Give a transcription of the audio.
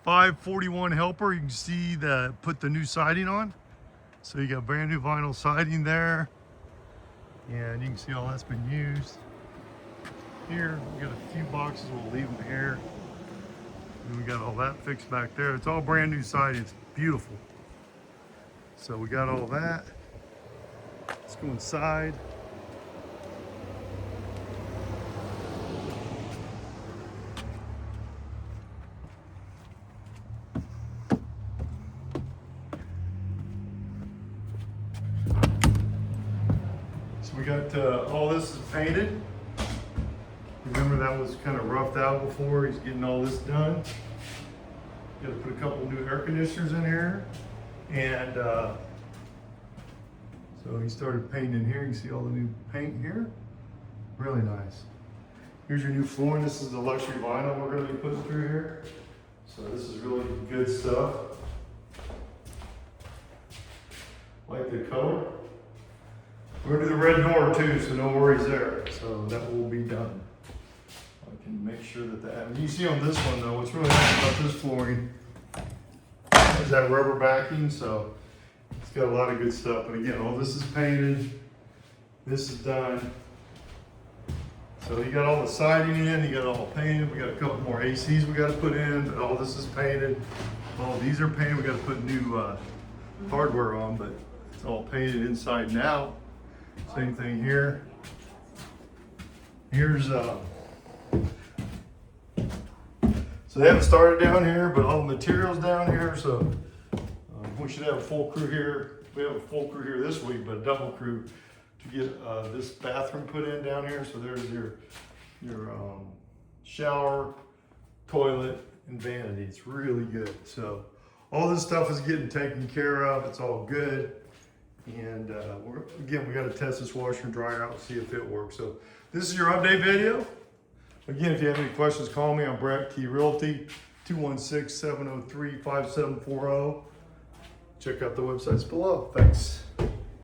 541 helper. You can see put the new siding on. So you got brand new vinyl siding there. And you can see all that's been used. Here, we got a few boxes, we'll leave them here. And we got all that fixed back there. It's all brand new siding, it's beautiful. So we got all that. Let's go inside. So we got all this is painted. Remember that was kind of roughed out before. He's getting all this done. Got to put a couple new air conditioners in here. And so he started painting here. You can see all the new paint here. Really nice. Here's your new flooring. This is the luxury vinyl we're going to be putting through here. So this is really good stuff. Like the color. We're going to do the red door too, so no worries there. So that will be done. I can make sure that you see on this one though, what's really nice about this flooring is that rubber backing, so it's got a lot of good stuff. And again, all this is painted, this is done. So you got all the siding in, you got it all painted, we got a couple more ACs we got to put in, but all this is painted. All these are painted, we got to put new hardware on, but it's all painted inside and out. Same thing here. Here's so they haven't started down here, but all the materials down here. So we should have a full crew here. We have a full crew here this week, but a double crew to get this bathroom put in down here. So there's your shower, toilet, and vanity. It's really good. So all this stuff is getting taken care of. It's all good. And again, we got to test this washer and dryer out and see if it works. So this is your update video. Again, if you have any questions, call me. I'm Brett Key Realty, 216-703-5740. Check out the websites below. Thanks.